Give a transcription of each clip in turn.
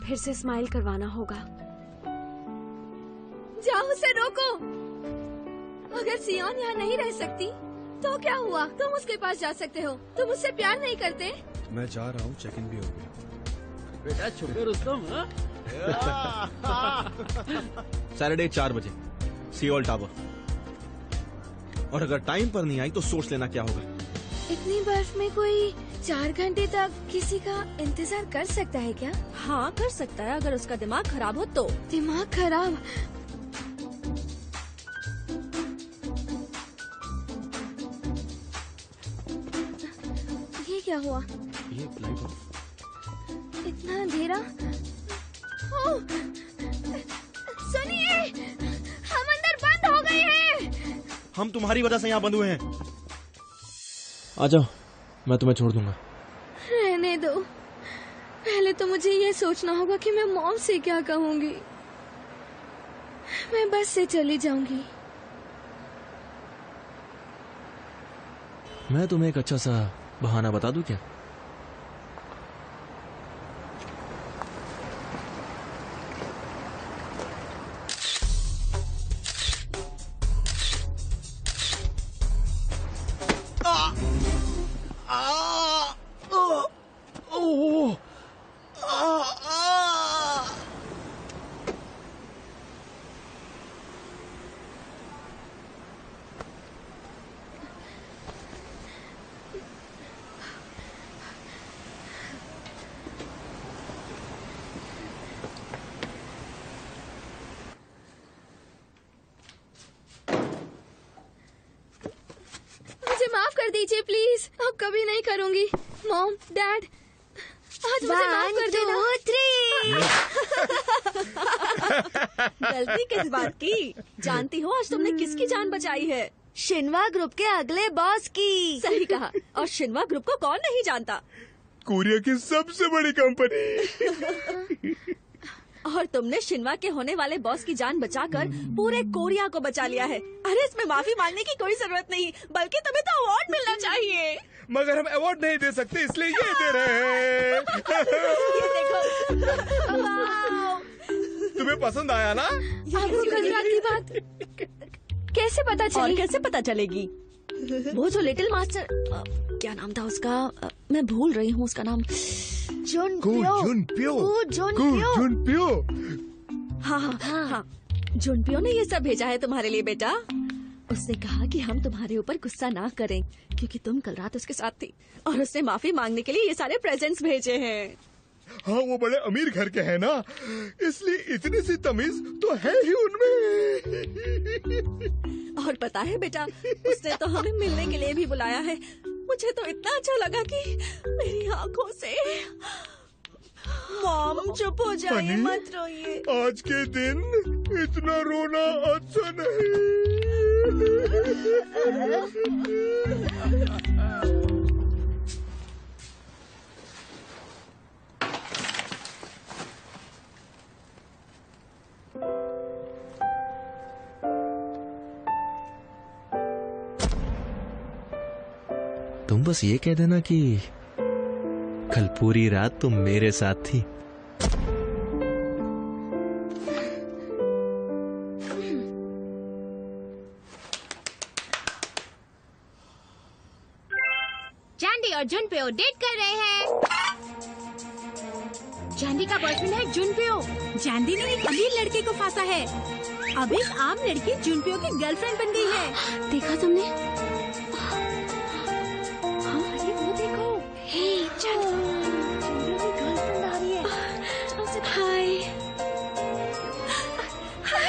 फिर से स्माइल करवाना होगा। जाओ, उसे रोको। अगर सियोन यहाँ नहीं रह सकती तो क्या हुआ? तुम उसके पास जा सकते हो। तुम उससे प्यार नहीं करते? मैं जा रहा हूँ, चेक इन भी हो गया। बेटा छुपे रुस्तम। सैटरडे 4 बजे सियोल टावर। और अगर टाइम पर नहीं आई तो सोच लेना क्या होगा। इतनी बर्फ में कोई 4 घंटे तक किसी का इंतजार कर सकता है क्या? हाँ कर सकता है, अगर उसका दिमाग खराब हो तो। दिमाग खराब? ये क्या हुआ? ये लाइट ऑफ। इतना अंधेरा। ओह, सुनिए, हम अंदर बंद हो गए हैं। हम तुम्हारी वजह से यहाँ बंद हुए हैं। आ जाओ, मैं तुम्हें छोड़ दूंगा। रहने दो। पहले तो मुझे ये सोचना होगा कि मैं मॉम से क्या कहूंगी। मैं बस से चली जाऊंगी। मैं तुम्हें एक अच्छा सा बहाना बता दूं क्या? मुझे माफ कर दीजिए प्लीज। अब कभी नहीं करूंगी। मॉम, डैड, आज मुझे माफ कर देना। 1, 2, 3। गलती किस बात की? जानती हो आज तुमने किसकी जान बचाई है? शिनवा ग्रुप के अगले बॉस की। सही कहा। और शिनवा ग्रुप को कौन नहीं जानता? कोरिया की सबसे बड़ी कंपनी। और तुमने शिनवा के होने वाले बॉस की जान बचाकर पूरे कोरिया को बचा लिया है। अरे इसमें माफी मांगने की कोई जरूरत नहीं, बल्कि तुम्हें तो अवार्ड मिलना चाहिए। मगर हम अवार्ड नहीं दे सकते, इसलिए ये दे रहे हैं। ये देखो। वाव। तुम्हें पसंद आया ना? आपको कल रात की बात कैसे पता और चली? कैसे पता चलेगी? वो जो लिटिल मास्टर, क्या नाम था उसका? मैं भूल रही हूँ उसका नाम। जुनप्यो। हाँ। जुनपियो ने ये सब भेजा है तुम्हारे लिए बेटा। उसने कहा कि हम तुम्हारे ऊपर गुस्सा ना करें क्योंकि तुम कल रात उसके साथ थी, और उसने माफी मांगने के लिए ये सारे प्रेजेंट्स भेजे हैं। हाँ, वो बड़े अमीर घर के हैं ना, इसलिए इतनी सी तमीज तो है ही उनमें। और पता है बेटा, उसने तो हमें मिलने के लिए भी बुलाया है। मुझे तो इतना अच्छा लगा कि मेरी आंखों से। मॉम चुप हो जाइए, मत रोइए। आज के दिन इतना रोना अच्छा नहीं। तुम बस ये कह देना कि कल पूरी रात तुम मेरे साथ थी। जैंडी और जुनपियो डेट कर रहे हैं। जैंडी का बॉयफ्रेंड है जुनपियो। जैंडी ने एक अमीर लड़के को फांसा है। अब एक आम लड़की जुनपियो की गर्लफ्रेंड बन गई है। देखा तुमने? अरे वो देखो। हे चल, जुनपियो की गर्लफ्रेंड आ रही है। हाय।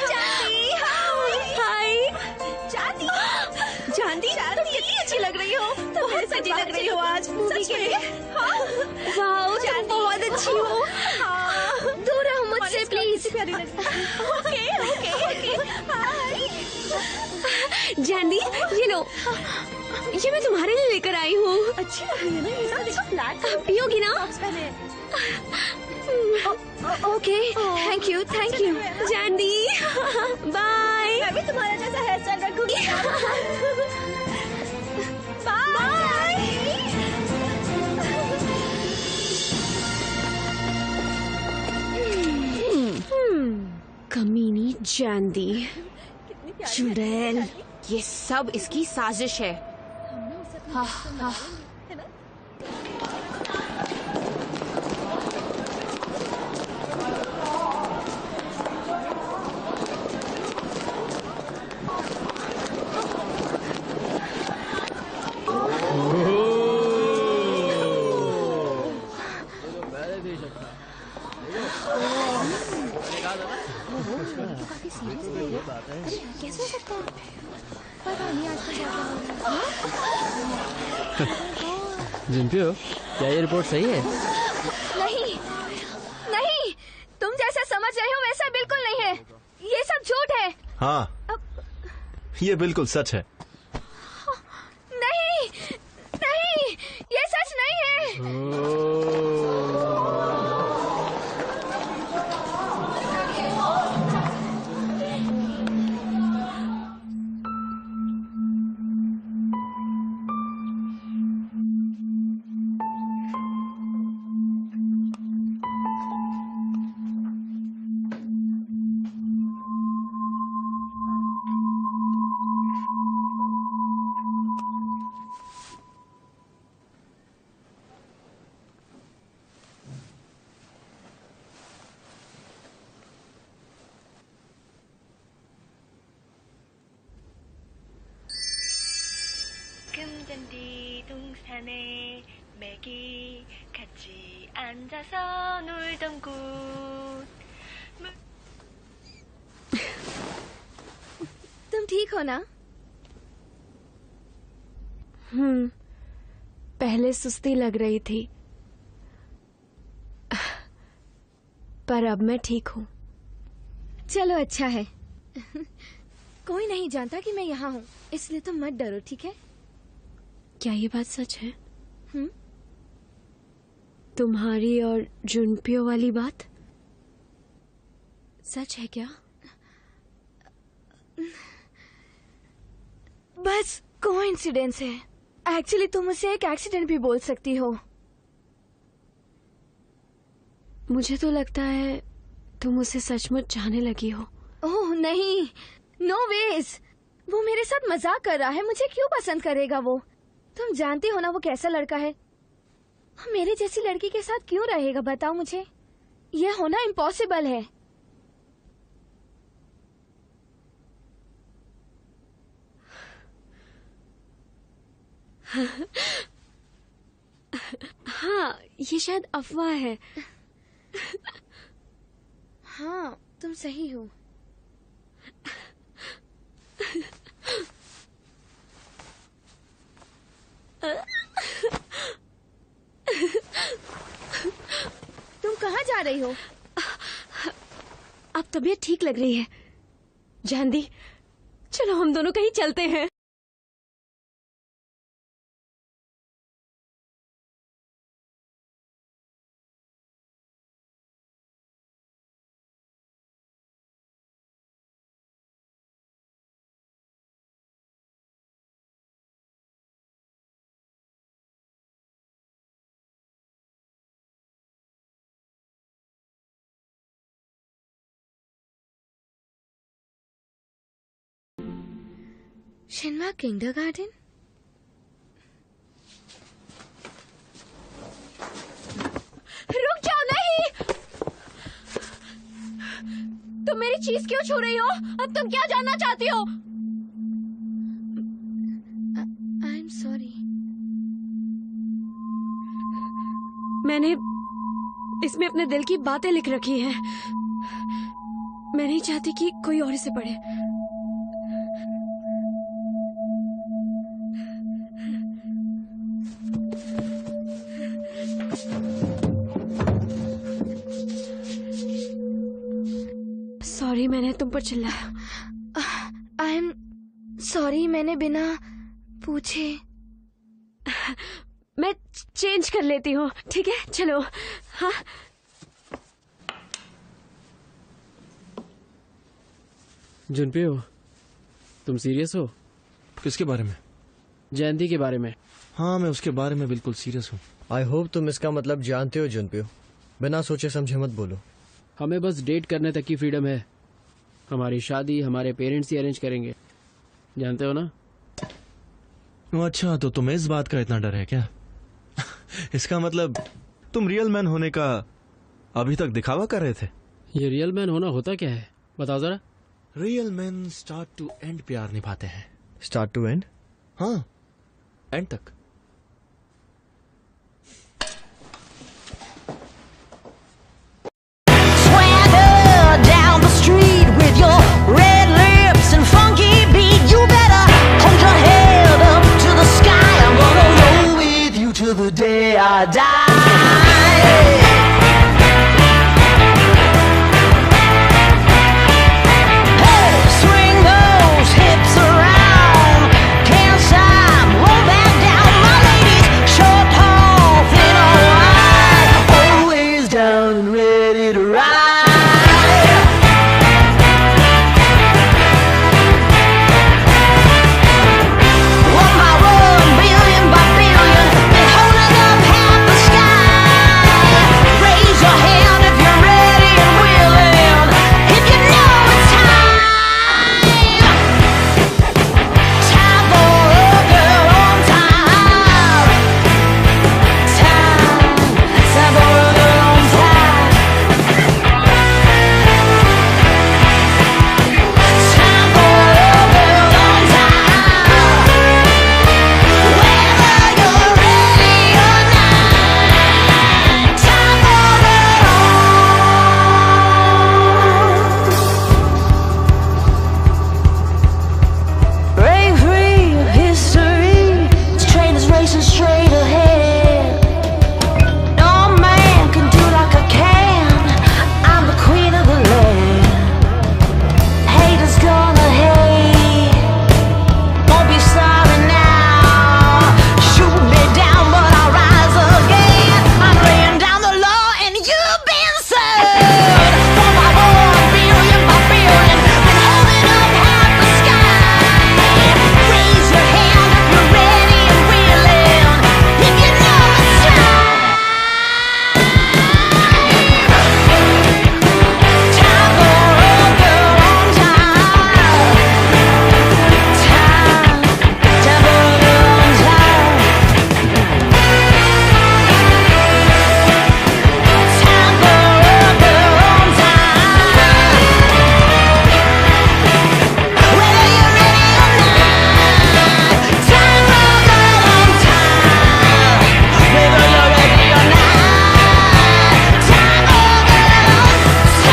चांदी, हाय। चांदी, चांदी, तुम कितनी अच्छी लग रही हो। बहुत सजी लग रही हो आज मूवी के लिए। वाओ, तुम बहुत अच्छी हो। दूर रहो मुझसे प्लीज। जैंडी, ये लो, ये मैं तुम्हारे लिए लेकर आई हूँ। अच्छी लग रही है ना ये सब। फ्लैट पियोगी ना? ओके, थैंक यू जैंडी। बाय। मैं भी तुम्हारा जैसा हेयर स्टाइल रखूंगी। बाय। चांदी, चुड़ैल, ये सब इसकी साजिश है। हाँ हाँ। कैसे हो सकता है? पता नहीं आज जिनपियो, क्या ये रिपोर्ट सही है? नहीं नहीं, तुम जैसा समझ रहे हो वैसा बिल्कुल नहीं है। ये सब झूठ है। हाँ, ये बिल्कुल सच है। नहीं नहीं, ये सच नहीं है। 금잔디 동산에 매기 같이 앉아서 놀던 곳. तुम ठीक हो ना? पहले सुस्ती लग रही थी, पर अब मैं ठीक हूँ। चलो अच्छा है। कोई नहीं जानता कि मैं यहाँ हूँ, इसलिए तुम मत डरो, ठीक है? क्या ये बात सच है? हम्म? तुम्हारी और जुनपियो वाली बात सच है क्या? बस कोइंसिडेंस है। एक्चुअली तुम उसे एक एक्सीडेंट भी बोल सकती हो। मुझे तो लगता है तुम उसे सचमुच चाहने लगी हो। ओह नहीं, नो वेज। वो मेरे साथ मजाक कर रहा है। मुझे क्यों पसंद करेगा वो? तुम जानती हो ना वो कैसा लड़का है। मेरे जैसी लड़की के साथ क्यों रहेगा बताओ मुझे? ये होना इम्पॉसिबल है। हाँ, ये शायद अफवाह है। हाँ, तुम सही हो। तुम कहाँ जा रही हो? अब तबीयत ठीक लग रही है। जानदी, चलो हम दोनों कहीं चलते हैं। शिन्मा किंडरगार्टन? रुक जाओ, नहीं! तुम मेरी चीज क्यों छू रही हो? अब तुम क्या जानना चाहती हो? I am sorry. मैंने इसमें अपने दिल की बातें लिख रखी हैं। मैं नहीं चाहती कि कोई और इसे पढ़े। सॉरी, मैंने तुम पर चिल्लाया। आई एम सॉरी, मैंने बिना पूछे। मैं चेंज कर लेती हूँ, ठीक है? चलो। हाँ, जुनपियो, तुम सीरियस हो? किसके बारे में? जयंती के बारे में। हाँ, मैं उसके बारे में बिल्कुल सीरियस हूँ। आई होप तुम इसका मतलब जानते हो जुनपियो। बिना सोचे समझे मत बोलो। हमें बस डेट करने तक की फ्रीडम है। हमारी शादी हमारे पेरेंट्स ही अरेंज करेंगे, जानते हो ना? अच्छा, तो तुम्हें इस बात का इतना डर है क्या? इसका मतलब तुम रियल मैन होने का अभी तक दिखावा कर रहे थे। ये रियल मैन होना होता क्या है, बताओ जरा। Real man start to end प्यार निभाते हैं। Start to end? हाँ, एंड तक। Swagger down the street with your red lips and funky beat. You better hold your head up to the sky. I'm gonna roll with you till the day I die. Hey, swing those hips around. Can't stop, roll back down. My ladies, short, tall, thin or wide, always down and ready to ride. One by one, billion by billion, been holding up half the sky. Raise your hand if you're ready and willing, if you know it's time. Time for a girl on time. Time for a girl on time. Time for a girl on time. Whether you're ready or not, time for it all. Break free of history. This train is racing straight ahead. No man can do like I can. I'm the queen of the land. Haters gonna hate. Won't be sorry now. Shoot me down, but I'll rise again. I'm laying down the law, and you've been served. One by one, billion by billion, been holding up half the sky. Raise your hand if you're ready and willing, if you know it's time. Time for a girl on time. Time for a girl on time. Time for a girl on time. Whether you're ready or not, time for a girl on time. Whether you're ready or not, time for a girl on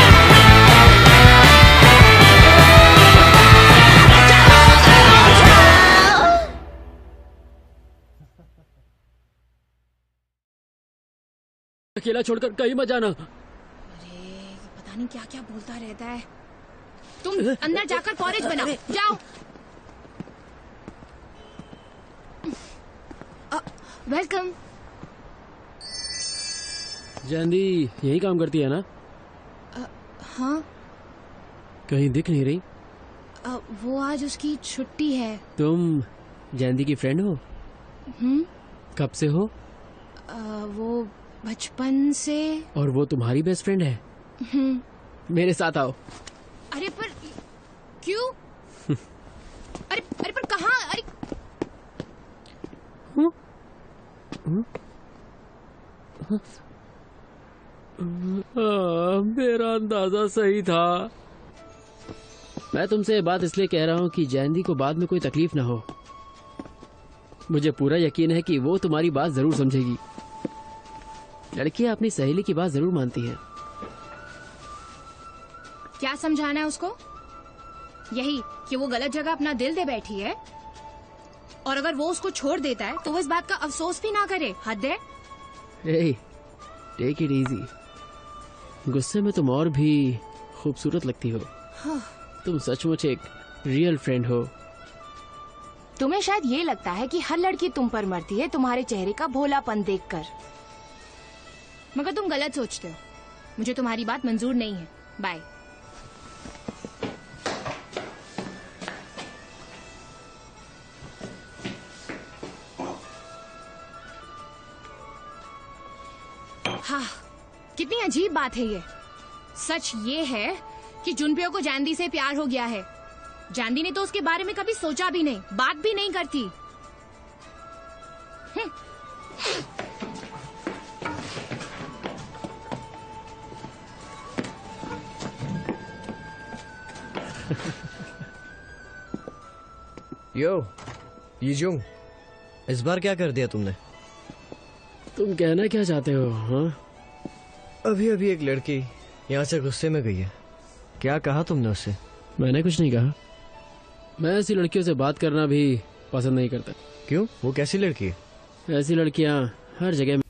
time. अकेला छोड़कर कहीं मत जाना। पता नहीं क्या क्या बोलता रहता है। तुम अंदर जाकर पॉरेज बनाओ, जाओ। वेलकम। जैंदी यही काम करती है ना? हाँ, कहीं दिख नहीं रही। वो आज उसकी छुट्टी है। तुम जैंदी की फ्रेंड हो? कब से हो? वो बचपन से। और वो तुम्हारी बेस्ट फ्रेंड है? मेरे साथ आओ। अरे पर क्यों? अरे पर कहाँ? अरे मेरा अंदाजा सही था। मैं तुमसे ये बात इसलिए कह रहा हूँ कि जैंदी को बाद में कोई तकलीफ ना हो। मुझे पूरा यकीन है कि वो तुम्हारी बात जरूर समझेगी। लड़कियां अपनी सहेली की बात जरूर मानती हैं। क्या समझाना है उसको? यही कि वो गलत जगह अपना दिल दे बैठी है, और अगर वो उसको छोड़ देता है तो वो इस बात का अफसोस भी ना करे। हद है। Take it easy. गुस्से में तुम और भी खूबसूरत लगती हो। तुम सचमुच एक रियल फ्रेंड हो। तुम्हें शायद ये लगता है कि हर लड़की तुम पर मरती है तुम्हारे चेहरे का भोलापन देखकर, मगर तुम गलत सोचते हो। मुझे तुम्हारी बात मंजूर नहीं है। बाय। हाँ, कितनी अजीब बात है ये। सच ये है कि जुनपियो को जैंदी से प्यार हो गया है। जैंदी ने तो उसके बारे में कभी सोचा भी नहीं, बात भी नहीं करती। यो यीजुंग, इस बार क्या कर दिया तुमने? तुम कहना क्या चाहते हो? हाँ, अभी अभी एक लड़की यहाँ से गुस्से में गई है। क्या कहा तुमने उससे? मैंने कुछ नहीं कहा। मैं ऐसी लड़कियों से बात करना भी पसंद नहीं करता। क्यों? वो कैसी लड़की है? ऐसी लड़कियां हर जगह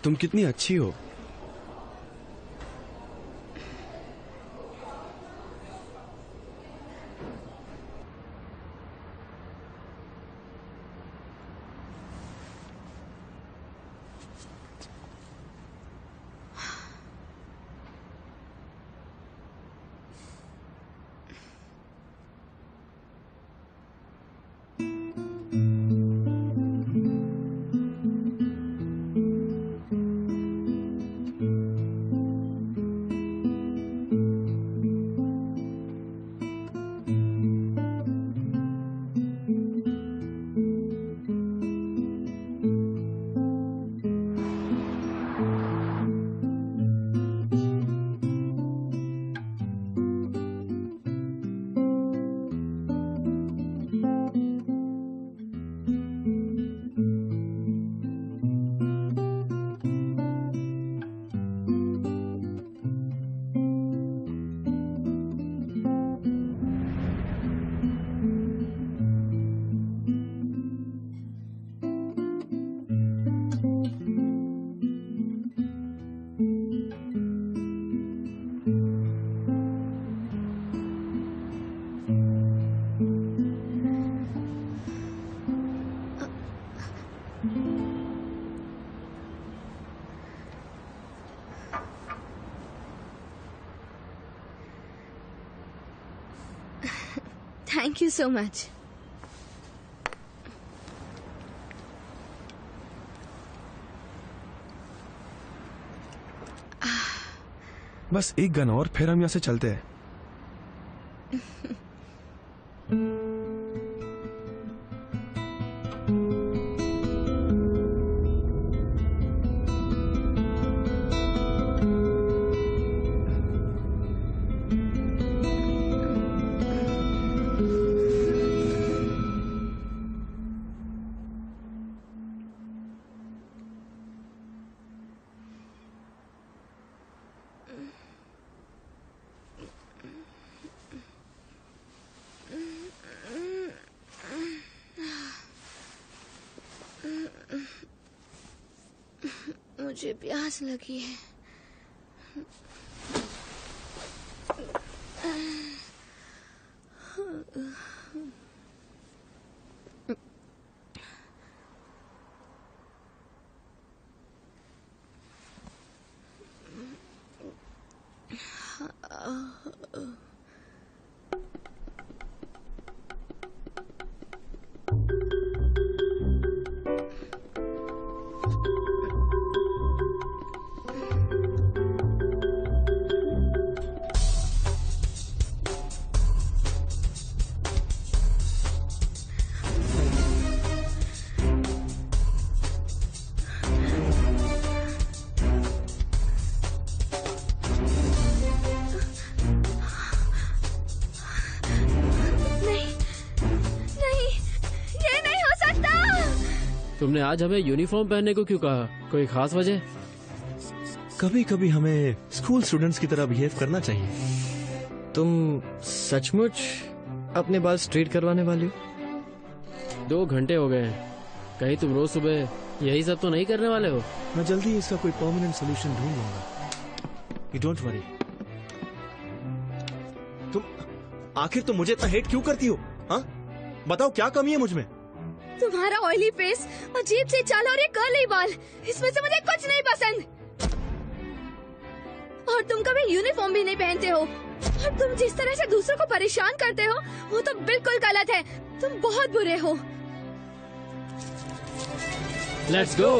तुम कितनी अच्छी हो। Thank you so much. बस एक गन और फिर हम यहाँ से चलते हैं। मुझे प्यास लगी है। तुमने आज हमें यूनिफॉर्म पहनने को क्यों कहा? कोई खास वजह? कभी कभी हमें स्कूल स्टूडेंट्स की तरह बिहेव करना चाहिए। तुम सचमुच अपने बाल स्ट्रेट करवाने वाली हो? 2 घंटे हो गए हैं। कहीं तुम रोज सुबह यही सब तो नहीं करने वाले हो? मैं जल्दी ही इसका कोई परमानेंट सोल्यूशन ढूंढ लूंगा। You don't worry. तुम आखिर तुम मुझे इतना हेट क्यों करती हो? हाँ, बताओ क्या कमी है मुझ में? तुम्हारा ऑयली फेस, अजीब सी चाल और ये कर्ली बाल, इसमें से मुझे कुछ नहीं पसंद। और तुम कभी यूनिफॉर्म भी नहीं पहनते हो। और तुम जिस तरह से दूसरों को परेशान करते हो वो तो बिल्कुल गलत है। तुम बहुत बुरे हो। Let's go.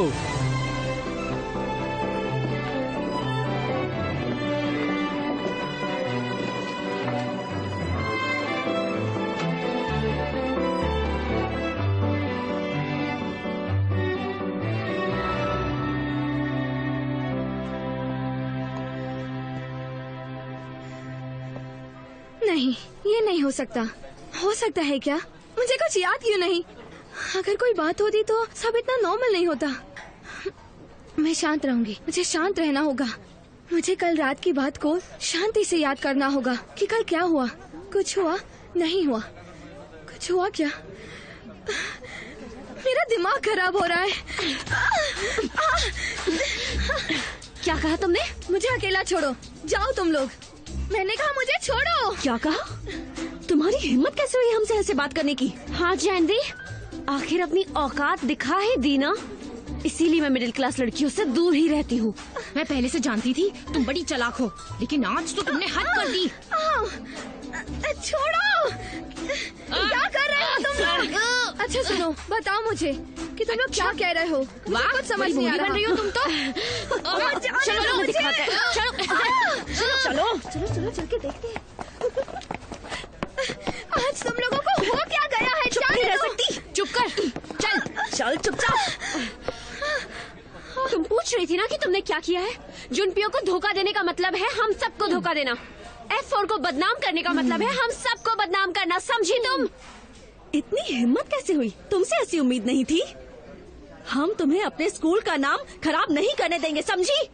नहीं, ये नहीं हो सकता। हो सकता है क्या? मुझे कुछ याद क्यों नहीं? अगर कोई बात होती तो सब इतना नॉर्मल नहीं होता। मैं शांत रहूंगी। मुझे शांत रहना होगा। मुझे कल रात की बात को शांति से याद करना होगा कि कल क्या हुआ। कुछ हुआ? नहीं हुआ। कुछ हुआ क्या? मेरा दिमाग खराब हो रहा है। क्या कहा तुमने? मुझे अकेला छोड़ो। जाओ तुम लोग। मैंने कहा मुझे छोड़ो। क्या कहा? तुम्हारी हिम्मत कैसे हुई हमसे ऐसे बात करने की? हाँ जैनदी, आखिर अपनी औकात दिखा ही दी ना। इसीलिए मैं मिडिल क्लास लड़कियों से दूर ही रहती हूँ। मैं पहले से जानती थी तुम बड़ी चालाक हो, लेकिन आज तो तुमने हद कर दी। छोड़ो। क्या कर रहे हो तुम लोग? अच्छा सुनो, बताओ मुझे कि तुम लोग क्या कह रहे हो। मुझे कुछ समझ नहीं आ रहा। बन रही हो तुम तो। चलो दिखाते हैं। चलो चलो चल के देखते हैं। आज तुम लोगों को हो क्या गया है? चुप नहीं रह सकती। चुप कर। चल चुपचाप। तुम पूछ रही थी ना कि तुमने क्या किया है। जुनपियो को धोखा देने का मतलब है हम सबको धोखा देना। F4 को बदनाम करने का मतलब है हम सबको बदनाम करना। समझी तुम? इतनी हिम्मत कैसे हुई? तुमसे ऐसी उम्मीद नहीं थी। हम तुम्हें अपने स्कूल का नाम खराब नहीं करने देंगे, समझी?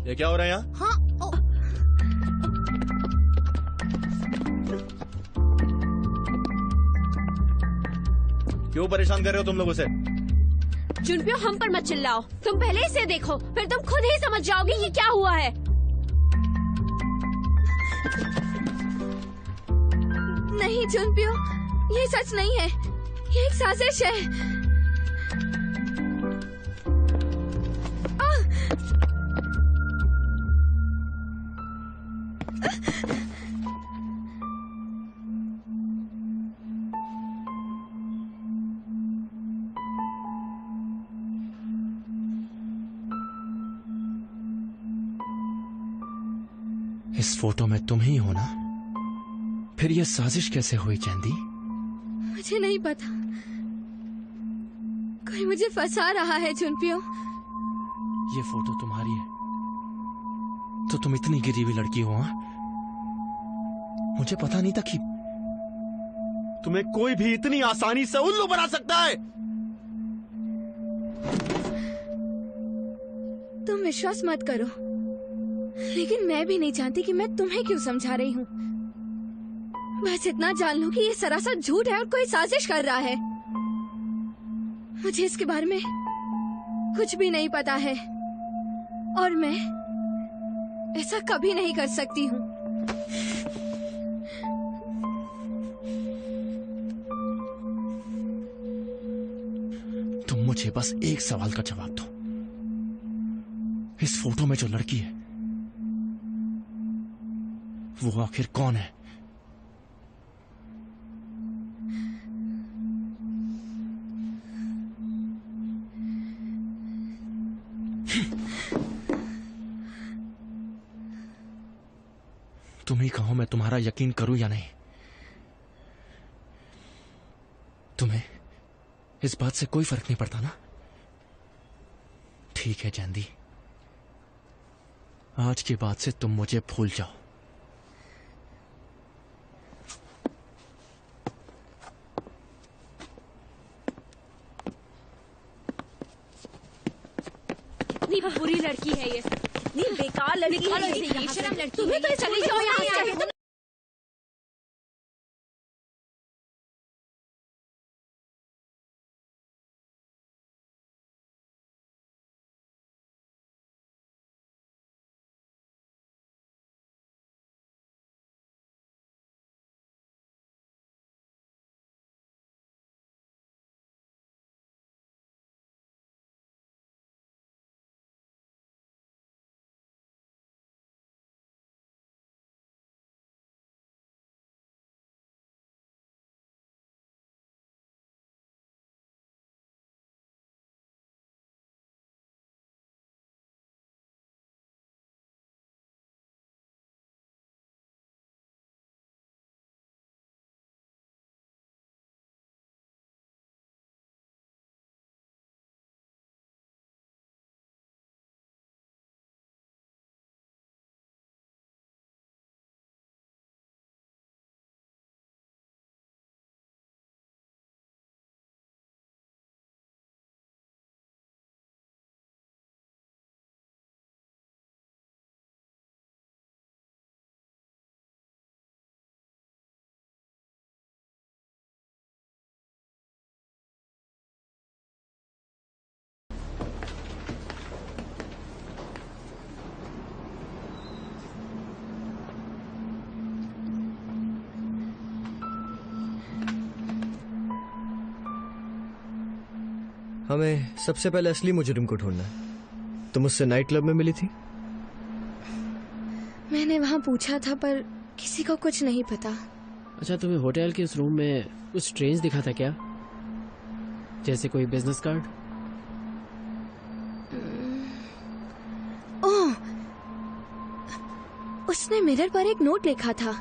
ये क्या हो रहा है यहाँ? हाँ, क्यों परेशान कर रहे हो तुम लोग उसे? जुनपियो हम पर मत चिल्लाओ। तुम पहले इसे देखो, फिर तुम खुद ही समझ जाओगी कि क्या हुआ है। नहीं जुनपियो, ये सच नहीं है। ये एक साजिश है। इस फोटो में तुम ही हो ना? फिर ये साजिश कैसे हुई जैनदी? मुझे नहीं पता। कोई मुझे फंसा रहा है जुनपियो। ये फोटो तुम्हारी है तो तुम इतनी गिरी हुई लड़की हो? हाँ, मुझे पता नहीं था कि तुम्हें कोई भी इतनी आसानी से उल्लू बना सकता है। तुम विश्वास मत करो, लेकिन मैं भी नहीं जानती कि मैं तुम्हें क्यों समझा रही हूँ। बस इतना जान लो कि ये सरासर झूठ है और कोई साजिश कर रहा है। मुझे इसके बारे में कुछ भी नहीं पता है और मैं ऐसा कभी नहीं कर सकती हूँ। तुम मुझे बस एक सवाल का जवाब दो। इस फोटो में जो लड़की है वो आखिर कौन है? तुम ही कहो मैं तुम्हारा यकीन करूं या नहीं। तुम्हें इस बात से कोई फर्क नहीं पड़ता ना? ठीक है जैंदी, आज के बाद से तुम मुझे भूल जाओ। कितनी बुरी लड़की है ये, इतनी बेकार लड़की है ये, बेशरम लड़की तुम्हें है तो ये। चली जाओ यहाँ से। हमें सबसे पहले असली मुजरिम को ढूंढना है। तुम उससे नाइट क्लब में मिली थी? मैंने वहाँ पूछा था पर किसी को कुछ नहीं पता। अच्छा, तुम्हें होटल के उस रूम में कुछ स्ट्रेंज दिखा था क्या? जैसे कोई बिजनेस कार्ड? ओह, उसने मिरर पर एक नोट लिखा था।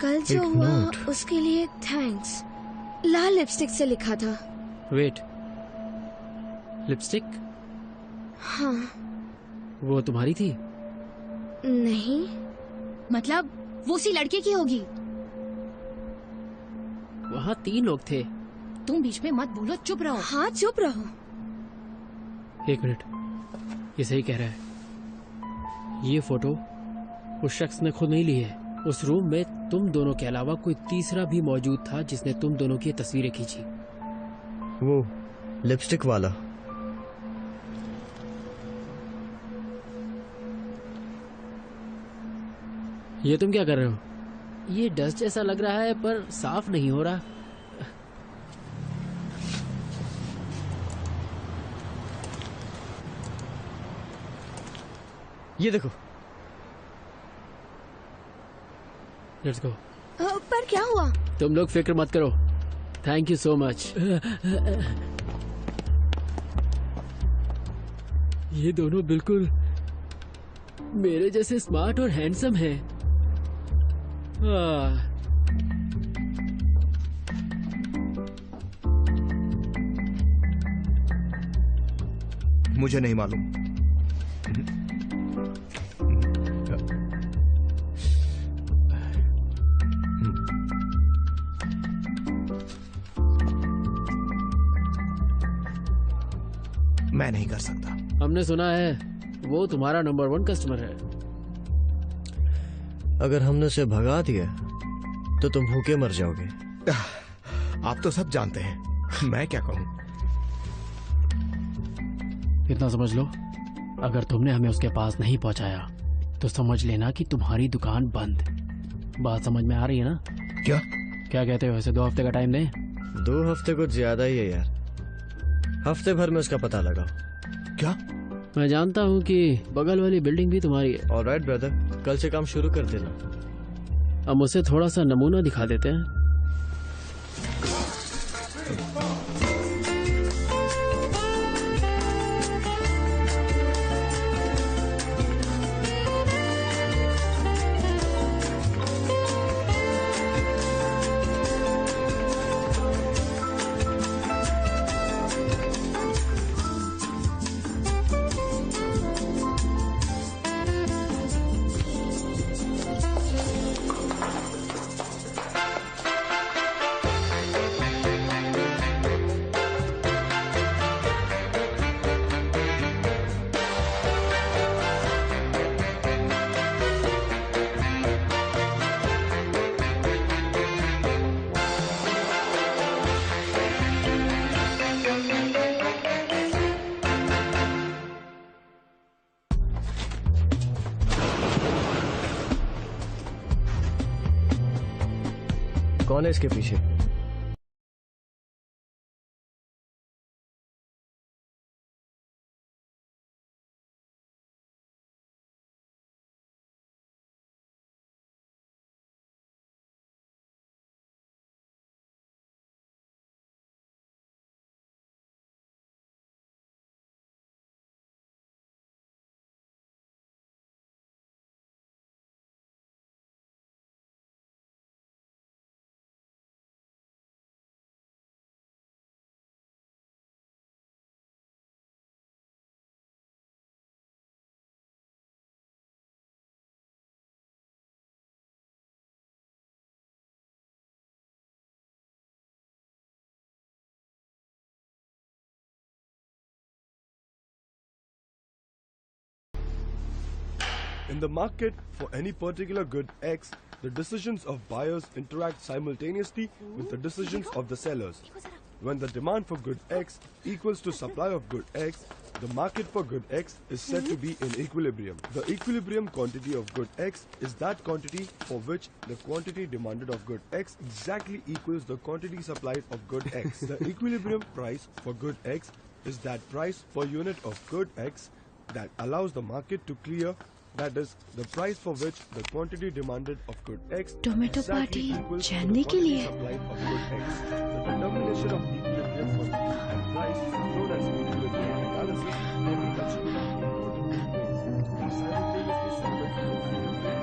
कल जो एक हुआ नोट? उसके लिए थैंक्स। लाल लिपस्टिक से लिखा था। Wait, lipstick? हाँ। वो तुम्हारी थी? नहीं। मतलब वो उसी लड़के की होगी। वहाँ 3 लोग थे। तुम बीच में मत बोलो, चुप रहो। हाँ चुप रहो। 1 मिनट, ये सही कह रहा है। ये फोटो उस शख्स ने खुद नहीं ली है। उस रूम में तुम दोनों के अलावा कोई तीसरा भी मौजूद था जिसने तुम दोनों की तस्वीरें खींची। वो लिपस्टिक वाला। ये तुम क्या कर रहे हो? ये डस्ट जैसा लग रहा है पर साफ नहीं हो रहा। ये देखो। Let's go. पर क्या हुआ? तुम लोग फिक्र मत करो। Thank you so much. ये दोनों बिल्कुल मेरे जैसे स्मार्ट और हैंडसम हैं। मुझे नहीं मालूम। मैं नहीं कर सकता। हमने सुना है वो तुम्हारा नंबर 1 कस्टमर है। अगर हमने उसे भगा दिया तो तुम भूखे मर जाओगे। आप तो सब जानते हैं, मैं क्या कहूँ। इतना समझ लो, अगर तुमने हमें उसके पास नहीं पहुंचाया तो समझ लेना कि तुम्हारी दुकान बंद। बात समझ में आ रही है ना? क्या कहते हो? वैसे 2 हफ्ते का टाइम दें? 2 हफ्ते कुछ ज्यादा ही है यार। हफ्ते भर में उसका पता लगाओ। क्या? मैं जानता हूँ कि बगल वाली बिल्डिंग भी तुम्हारी है। ऑलराइट ब्रदर, कल से काम शुरू कर देना। अब मुझे थोड़ा सा नमूना दिखा देते हैं। कौन है इसके पीछे? In the market for any particular good X, the decisions of buyers interact simultaneously with the decisions of the sellers. When the demand for good X equals to supply of good X, the market for good X is said to be in equilibrium. The equilibrium quantity of good X is that quantity for which the quantity demanded of good X exactly equals the quantity supplied of good X. The equilibrium price for good X is that price per unit of good X that allows the market to clear. That is the price for which the quantity demanded of good X tomato exactly party equals to the जानने के quantity लिए। supplied of good X. The determination of equilibrium quantity and price, known as equilibrium analysis, can be achieved in multiple ways. We simultaneously solve it with equilibrium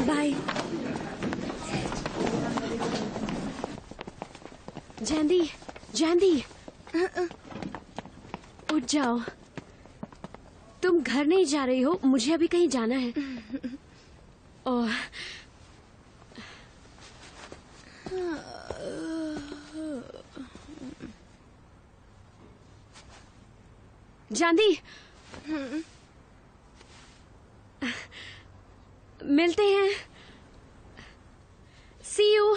bye. जैंदी, जैंदी, उठ जाओ। तुम घर नहीं जा रही हो, मुझे अभी कहीं जाना है। ओह, जांदी, मिलते हैं। See you.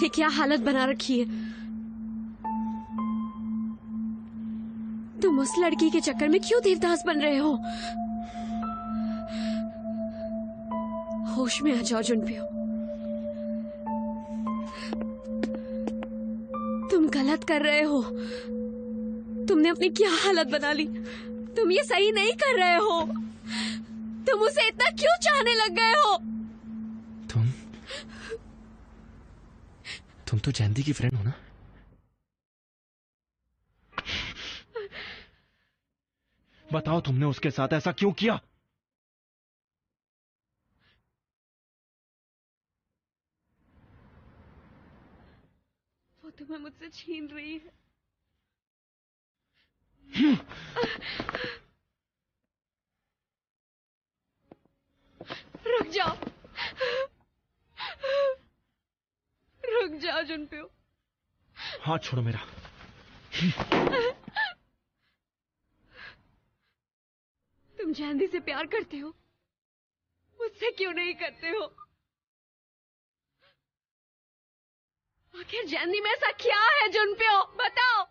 ये क्या हालत बना रखी है। तुम उस लड़की के चक्कर में क्यों देवदास बन रहे हो? होश में आ जाओ जुनपियो। तुम गलत कर रहे हो। तुमने अपनी क्या हालत बना ली। तुम ये सही नहीं कर रहे हो। तुम उसे इतना क्यों चाहने लग गए हो? तुम तो जयंती की फ्रेंड हो ना? बताओ तुमने उसके साथ ऐसा क्यों किया? वो तुम्हें मुझसे छीन रही है। रुक जाओ, रुक जाओ जुनपियो। हाथ छोड़ो मेरा। तुम जयंती से प्यार करते हो, मुझसे क्यों नहीं करते हो? आखिर जयंती में ऐसा क्या है जुनपियो, बताओ।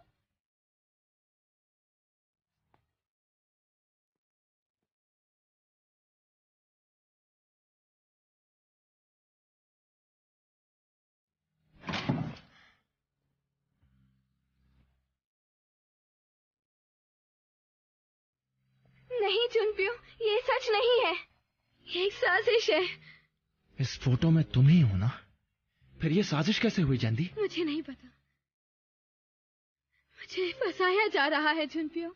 नहीं जुनपियो, ये सच नहीं है। ये एक साजिश है। इस फोटो में तुम ही हो ना? फिर ये साजिश कैसे हुई जयंती? मुझे नहीं पता। मुझे फंसाया जा रहा है जुनपियो।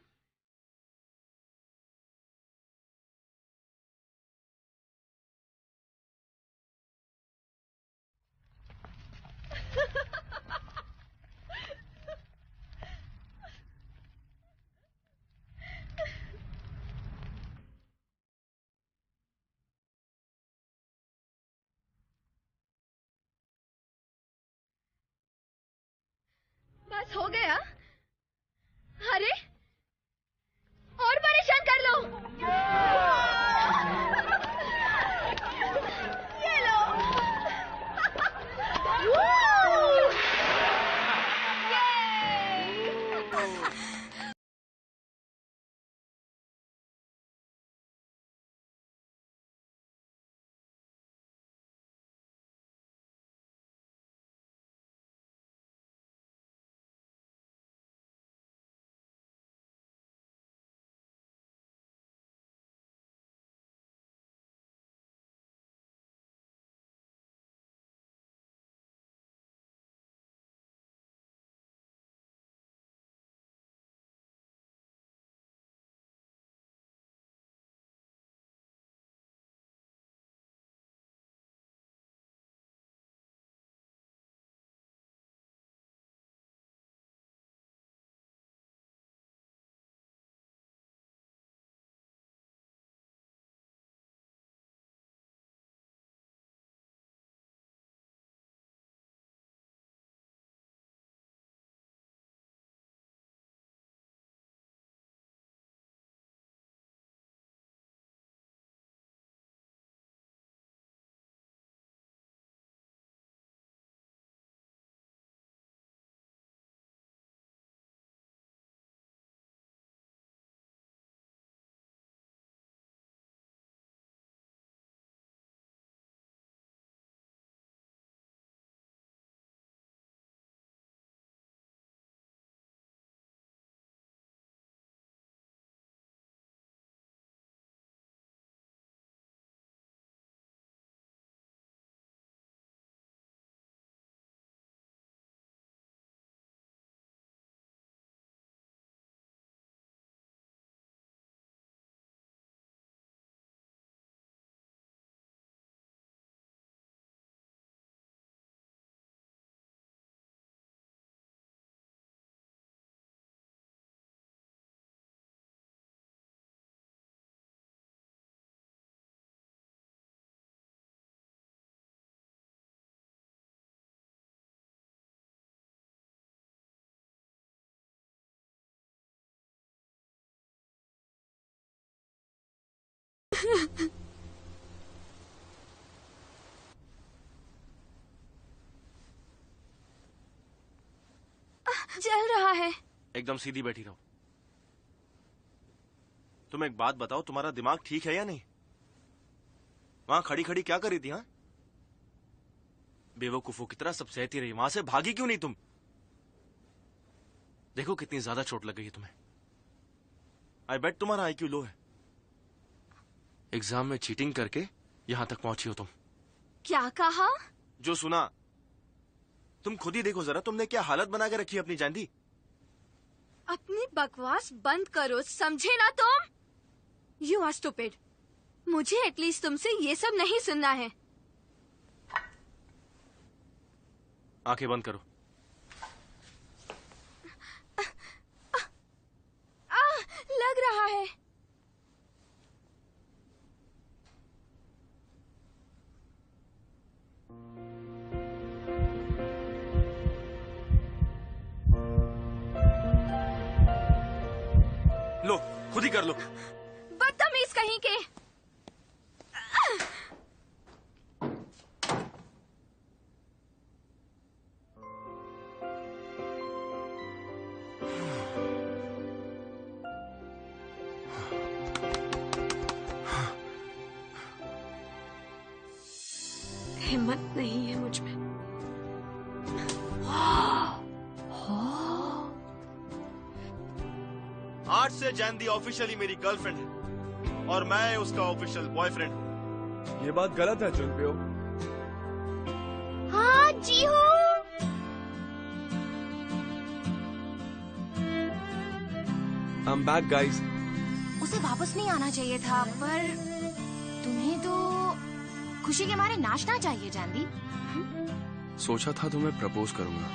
बस हो गया। अरे और परेशान कर लो। ये लो। जल रहा है। एकदम सीधी बैठी रहो। तुम एक बात बताओ, तुम्हारा दिमाग ठीक है या नहीं? वहां खड़ी खड़ी क्या कर रही थी? हाँ, बेवकूफों की तरह सब सहती रही, वहां से भागी क्यों नहीं तुम? देखो कितनी ज्यादा चोट लग गई है तुम्हें। आई बेट तुम्हारा आईक्यू लो है। एग्जाम में चीटिंग करके यहां तक पहुंची हो तुम। क्या कहा? जो सुना। तुम खुद ही देखो जरा, तुमने क्या हालत बना के रखी है अपनी जानदी। अपनी बकवास बंद करो, समझे ना तुम? You are stupid. मुझे एटलीस्ट तुमसे ये सब नहीं सुनना है। आंखें बंद करो। लग रहा है। लो, खुद ही कर लो। बदतमीज कहीं के। हिम्मत नहीं है मुझ में। आज से जानदी ऑफिशियली मेरी गर्लफ्रेंड है और मैं उसका ऑफिशियल बॉयफ्रेंड। ये बात गलत है जुनपियो। हाँ जी हूँ। I'm back, guys. उसे वापस नहीं आना चाहिए था, पर तुम्हें तो खुशी के मारे नाचना चाहिए जानदी। सोचा था तुम्हें प्रपोज करूंगा।